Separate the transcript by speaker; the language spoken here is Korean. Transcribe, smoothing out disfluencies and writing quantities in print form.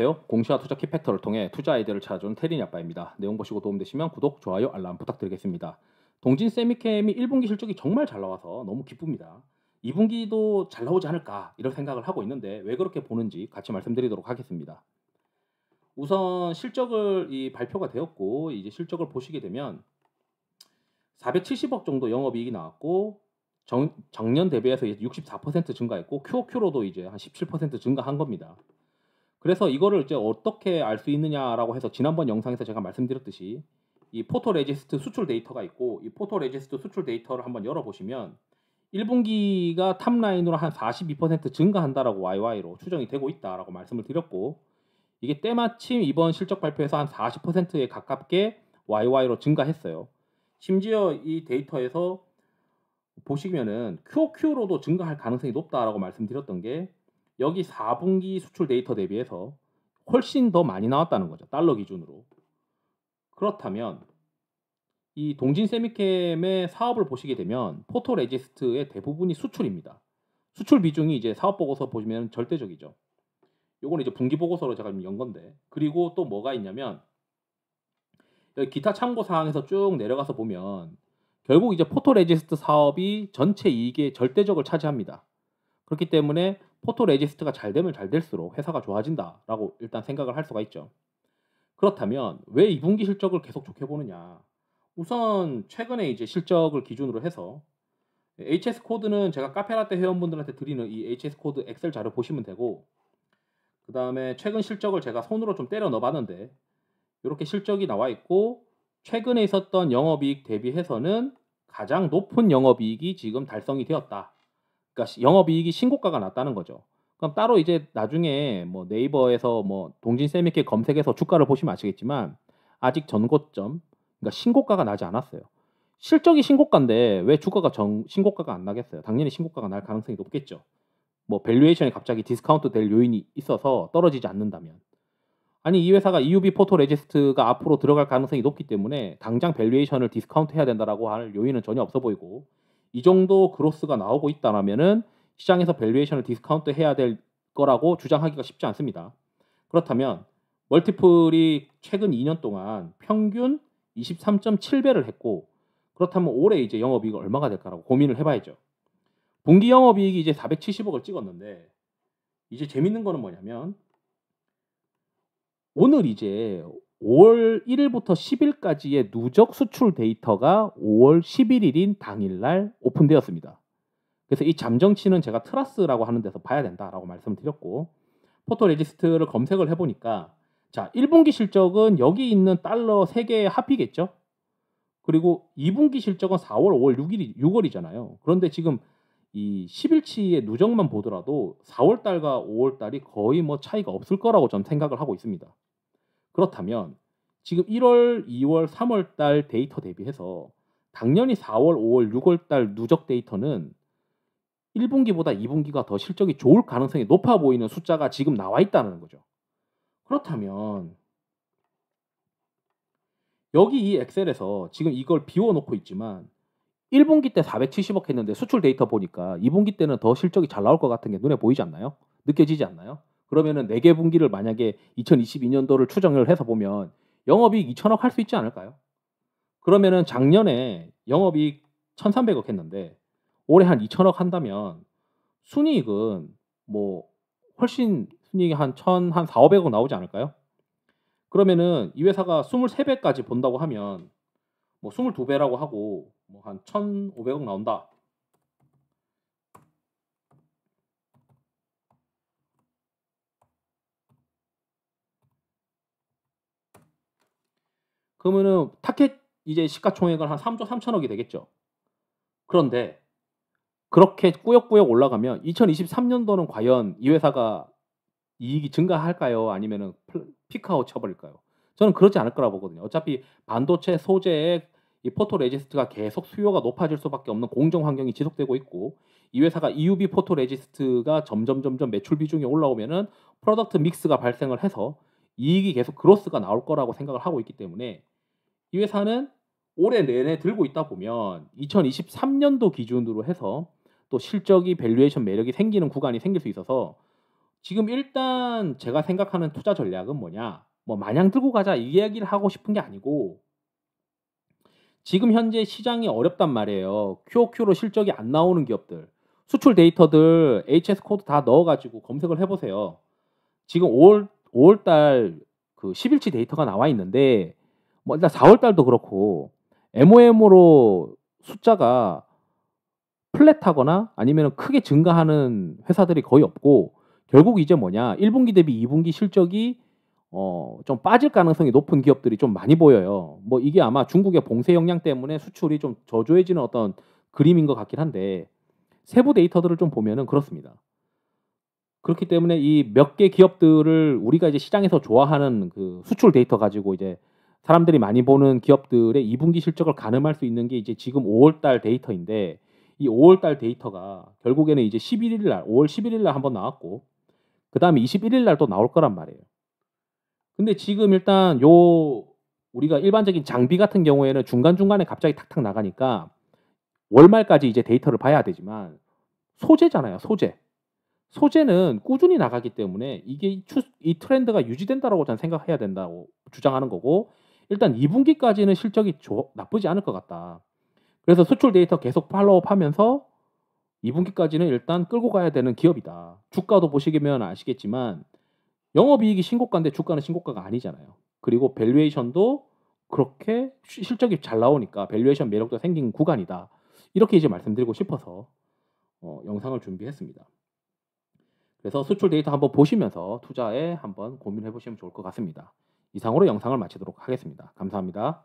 Speaker 1: 안녕하세요. 공시와 투자 키팩터를 통해 투자 아이디어를 찾아주는 테린이 아빠입니다. 내용 보시고 도움되시면 구독, 좋아요, 알람 부탁드리겠습니다. 동진 세미캠이 1분기 실적이 정말 잘 나와서 너무 기쁩니다. 2분기도 잘 나오지 않을까 이런 생각을 하고 있는데 왜 그렇게 보는지 같이 말씀드리도록 하겠습니다. 우선 실적을 발표가 되었고 이제 실적을 보시게 되면 470억 정도 영업이익이 나왔고 작년 대비해서 이제 64% 증가했고 QOQ로도 이제 한 17% 증가한 겁니다. 그래서 이거를 이제 어떻게 알 수 있느냐라고 해서 지난번 영상에서 제가 말씀드렸듯이 이 포토레지스트 수출 데이터가 있고 이 포토레지스트 수출 데이터를 한번 열어보시면 1분기가 탑라인으로 한 42% 증가한다라고 YY로 추정이 되고 있다라고 말씀을 드렸고 이게 때마침 이번 실적 발표에서 한 40%에 가깝게 YY로 증가했어요. 심지어 이 데이터에서 보시면은 QOQ로도 증가할 가능성이 높다라고 말씀드렸던 게 여기 4분기 수출 데이터 대비해서 훨씬 더 많이 나왔다는 거죠. 달러 기준으로. 그렇다면 이 동진 세미캠의 사업을 보시게 되면 포토레지스트의 대부분이 수출입니다. 수출 비중이 이제 사업 보고서 보시면 절대적이죠. 요거는 이제 분기 보고서로 제가 연 건데. 그리고 또 뭐가 있냐면 여기 기타 참고 사항에서 쭉 내려가서 보면 결국 이제 포토레지스트 사업이 전체 이익의 절대적을 차지합니다. 그렇기 때문에 포토레지스트가 잘 되면 잘 될수록 회사가 좋아진다라고 일단 생각을 할 수가 있죠. 그렇다면 왜 2분기 실적을 계속 좋게 보느냐? 우선 최근에 이제 실적을 기준으로 해서 HS 코드는 제가 카페라떼 회원분들한테 드리는 이 HS 코드 엑셀 자료 보시면 되고 그다음에 최근 실적을 제가 손으로 좀 때려 넣어 봤는데 이렇게 실적이 나와 있고 최근에 있었던 영업이익 대비해서는 가장 높은 영업이익이 지금 달성이 되었다. 그러니까 영업이익이 신고가가 났다는 거죠. 그럼 따로 이제 나중에 뭐 네이버에서 뭐 동진 세미케 검색해서 주가를 보시면 아시겠지만 아직 전고점, 그러니까 신고가가 나지 않았어요. 실적이 신고가인데 왜 주가가 신고가가 안 나겠어요? 당연히 신고가가 날 가능성이 높겠죠. 뭐 밸류에이션이 갑자기 디스카운트 될 요인이 있어서 떨어지지 않는다면. 아니 이 회사가 EUV 포토레지스트가 앞으로 들어갈 가능성이 높기 때문에 당장 밸류에이션을 디스카운트 해야 된다라고 할 요인은 전혀 없어 보이고 이 정도 그로스가 나오고 있다라면은 시장에서 밸류에이션을 디스카운트 해야 될 거라고 주장하기가 쉽지 않습니다. 그렇다면 멀티플이 최근 2년 동안 평균 23.7배를 했고 그렇다면 올해 이제 영업이익이 얼마가 될까라고 고민을 해봐야죠. 분기 영업이익이 이제 470억을 찍었는데 이제 재밌는 거는 뭐냐면 오늘 이제 5월 1일부터 10일까지의 누적 수출 데이터가 5월 11일인 당일날 오픈되었습니다. 그래서 이 잠정치는 제가 트라스라고 하는 데서 봐야 된다라고 말씀을 드렸고 포토레지스트를 검색을 해보니까 자 1분기 실적은 여기 있는 달러 3개의 합이겠죠. 그리고 2분기 실적은 4월, 5월, 6월이잖아요. 그런데 지금 이 10일치의 누적만 보더라도 4월 달과 5월 달이 거의 뭐 차이가 없을 거라고 저는 생각을 하고 있습니다. 그렇다면 지금 1월, 2월, 3월 달 데이터 대비해서 당연히 4월, 5월, 6월 달 누적 데이터는 1분기보다 2분기가 더 실적이 좋을 가능성이 높아 보이는 숫자가 지금 나와 있다는 거죠. 그렇다면 여기 이 엑셀에서 지금 이걸 비워 놓고 있지만 1분기 때 470억 했는데 수출 데이터 보니까 2분기 때는 더 실적이 잘 나올 것 같은 게 눈에 보이지 않나요? 느껴지지 않나요? 그러면은 4개 분기를 만약에 2022년도를 추정을 해서 보면 영업이익 2천억 할 수 있지 않을까요? 그러면은 작년에 영업이익 1,300억 했는데 올해 한 2천억 한다면 순이익은 뭐 훨씬 순이익이 한 4,500억 나오지 않을까요? 그러면은 이 회사가 23배까지 본다고 하면 뭐 22배라고 하고 뭐 한 1,500억 나온다. 그러면은 타켓 이제 시가총액은 한 3조 3천억이 되겠죠. 그런데 그렇게 꾸역꾸역 올라가면 2023년도는 과연 이 회사가 이익이 증가할까요? 아니면은 피크아웃 쳐버릴까요? 저는 그렇지 않을 거라고 보거든요. 어차피 반도체 소재의 이 포토레지스트가 계속 수요가 높아질 수밖에 없는 공정 환경이 지속되고 있고 이 회사가 EUV 포토레지스트가 점점 매출 비중이 올라오면은 프로덕트 믹스가 발생을 해서 이익이 계속 그로스가 나올 거라고 생각을 하고 있기 때문에 이 회사는 올해 내내 들고 있다 보면 2023년도 기준으로 해서 또 실적이 밸류에이션 매력이 생기는 구간이 생길 수 있어서 지금 일단 제가 생각하는 투자 전략은 뭐냐, 뭐 마냥 들고 가자 이 이야기를 하고 싶은 게 아니고 지금 현재 시장이 어렵단 말이에요. QOQ로 실적이 안 나오는 기업들, 수출 데이터들 HS 코드 다 넣어 가지고 검색을 해 보세요. 지금 5월 달 그 10 일치 데이터가 나와 있는데 뭐 일단 4월 달도 그렇고 MOM으로 숫자가 플랫하거나 아니면은 크게 증가하는 회사들이 거의 없고, 결국 이제 뭐냐, 1 분기 대비 2 분기 실적이 좀 빠질 가능성이 높은 기업들이 좀 많이 보여요. 뭐 이게 아마 중국의 봉쇄 역량 때문에 수출이 좀 저조해지는 어떤 그림인 것 같긴 한데, 세부 데이터들을 좀 보면은 그렇습니다. 그렇기 때문에 이 몇 개 기업들을 우리가 이제 시장에서 좋아하는 그 수출 데이터 가지고 이제 사람들이 많이 보는 기업들의 2 분기 실적을 가늠할 수 있는 게 이제 지금 5월 달 데이터인데, 이 5월 달 데이터가 결국에는 이제 11일 날, 5월 11일 날 한번 나왔고 그다음에 21일 날 또 나올 거란 말이에요. 근데 지금 일단 요 우리가 일반적인 장비 같은 경우에는 중간중간에 갑자기 탁탁 나가니까 월말까지 이제 데이터를 봐야 되지만, 소재잖아요, 소재. 소재는 꾸준히 나가기 때문에 이게 이 트렌드가 유지된다라고 저는 생각해야 된다고 주장하는 거고, 일단 2 분기까지는 실적이 나쁘지 않을 것 같다. 그래서 수출 데이터 계속 팔로우업하면서 2 분기까지는 일단 끌고 가야 되는 기업이다. 주가도 보시면 아시겠지만 영업이익이 신고가인데 주가는 신고가가 아니잖아요. 그리고 밸류에이션도 그렇게 실적이 잘 나오니까 밸류에이션 매력도 생긴 구간이다. 이렇게 이제 말씀드리고 싶어서 영상을 준비했습니다. 그래서 수출 데이터 한번 보시면서 투자에 한번 고민해 보시면 좋을 것 같습니다. 이상으로 영상을 마치도록 하겠습니다. 감사합니다.